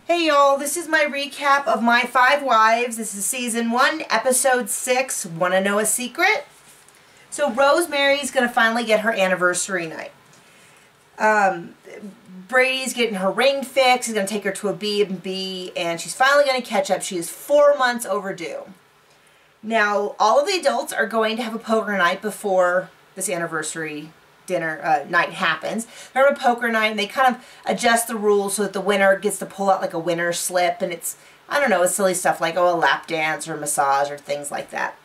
Hey y'all, this is my recap of My 5 Wives. This is season 1, episode 6, Wanna Know a Secret? So Rosemary's gonna finally get her anniversary night. Brady's getting her ring fixed, he's gonna take her to a B&B, and she's finally gonna catch up. She is 4 months overdue. Now, all of the adults are going to have a poker night before this anniversary dinner night happens. They're having a poker night and they kind of adjust the rules so that the winner gets to pull out like a winner's slip, and it's, I don't know, it's silly stuff like, oh, a lap dance or a massage or things like that.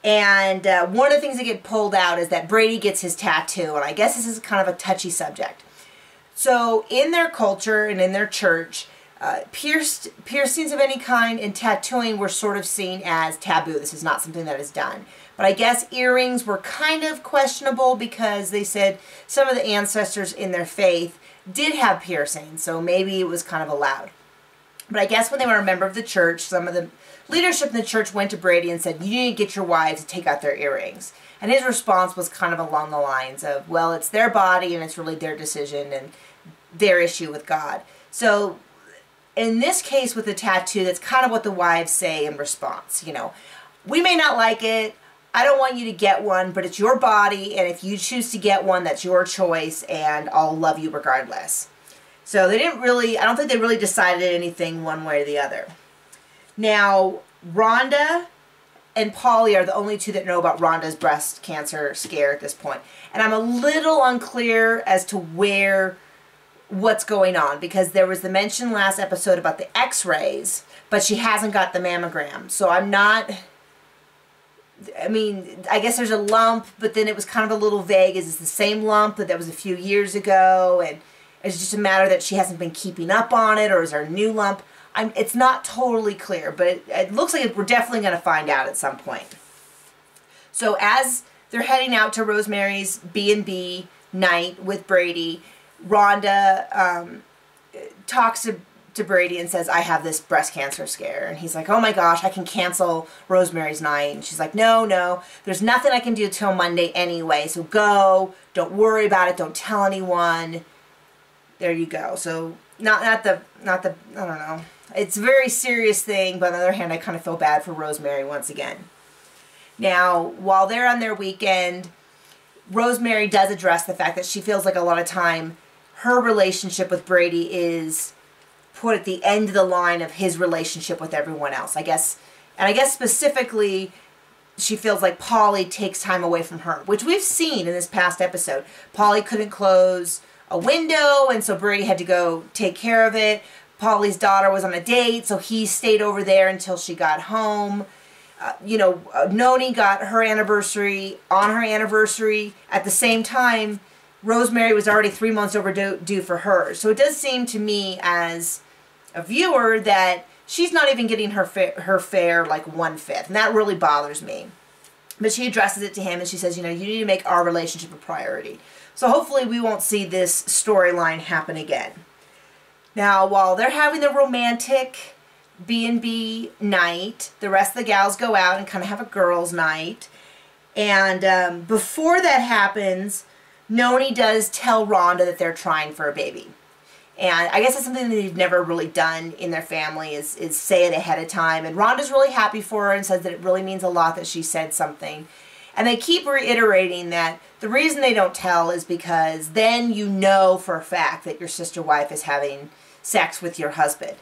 And one of the things that get pulled out is that Brady gets his tattoo, and I guess this is kind of a touchy subject. So in their culture and in their church, piercings of any kind and tattooing were sort of seen as taboo. This is not something that is done. But I guess earrings were kind of questionable because they said some of the ancestors in their faith did have piercings, so maybe it was kind of allowed. But I guess when they were a member of the church, some of the leadership in the church went to Brady and said, you need to get your wives to take out their earrings. And his response was kind of along the lines of, well, it's their body and it's really their decision and their issue with God. So in this case with the tattoo, that's kind of what the wives say in response. You know, we may not like it. I don't want you to get one, but it's your body, and if you choose to get one, that's your choice, and I'll love you regardless. So they didn't really, I don't think they really decided anything one way or the other. Now, Rhonda and Polly are the only two that know about Rhonda's breast cancer scare at this point. And I'm a little unclear as to what's going on, because there was the mention last episode about the x-rays, but she hasn't got the mammogram. So I'm not, I mean, I guess there's a lump, but then it was kind of a little vague. Is it the same lump that was a few years ago? And it's just a matter that she hasn't been keeping up on it, or is there a new lump? It's not totally clear, but it looks like we're definitely going to find out at some point. So as they're heading out to Rosemary's B&B night with Brady, Rhonda talks to Brady and says, I have this breast cancer scare. And he's like, oh my gosh, I can cancel Rosemary's night. And she's like, no, there's nothing I can do till Monday anyway. So go, don't worry about it, don't tell anyone. There you go. So not the, I don't know. It's a very serious thing, but on the other hand, I kind of feel bad for Rosemary once again. Now, while they're on their weekend, Rosemary does address the fact that she feels like a lot of time her relationship with Brady is put at the end of the line of his relationship with everyone else, I guess. And I guess specifically, she feels like Polly takes time away from her, which we've seen in this past episode. Polly couldn't close a window, and so Brady had to go take care of it. Polly's daughter was on a date, so he stayed over there until she got home. Noni got her anniversary on her anniversary. At the same time, Rosemary was already 3 months overdue for hers. So it does seem to me as a viewer that she's not even getting her fare like 1/5, and that really bothers me. But she addresses it to him and she says, you need to make our relationship a priority. So hopefully we won't see this storyline happen again. Now, while they're having the romantic B&B night, the rest of the gals go out and kind of have a girls' night. And before that happens, Noni does tell Rhonda that they're trying for a baby. And I guess that's something that they've never really done in their family is say it ahead of time. And Rhonda's really happy for her and says that it really means a lot that she said something. And they keep reiterating that the reason they don't tell is because then you know for a fact that your sister wife is having sex with your husband.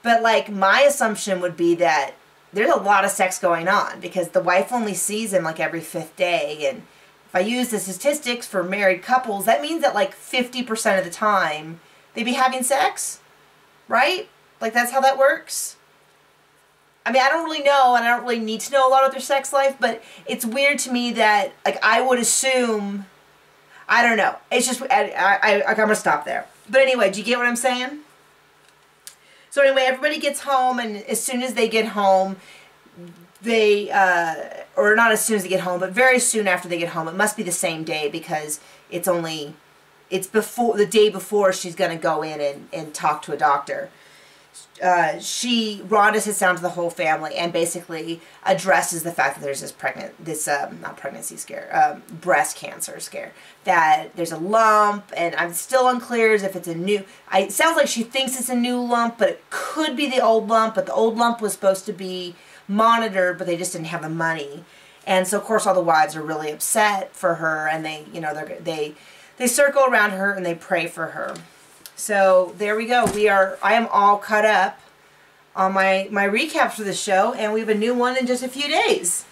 But like my assumption would be that there's a lot of sex going on because the wife only sees him like every 5th day. And if I use the statistics for married couples, that means that like 50% of the time they be having sex, right? Like that's how that works. I mean, I don't really know, and I don't really need to know a lot about their sex life, but it's weird to me that, like, I would assume, I don't know. It's just, I'm going to stop there. But anyway, do you get what I'm saying? So anyway, everybody gets home, and as soon as they get home, they, or not as soon as they get home, but very soon after they get home, it must be the same day because it's before, the day before she's going to go in and talk to a doctor. Rhonda sits down to the whole family and basically addresses the fact that there's not pregnancy scare, breast cancer scare, that there's a lump, and I'm still unclear as if it's a new, it sounds like she thinks it's a new lump, but it could be the old lump, but the old lump was supposed to be monitored, but they just didn't have the money. And so of course all the wives are really upset for her, and they, you know, they circle around her and they pray for her. So there we go. I am all caught up on my recaps for the show, and we have a new one in just a few days.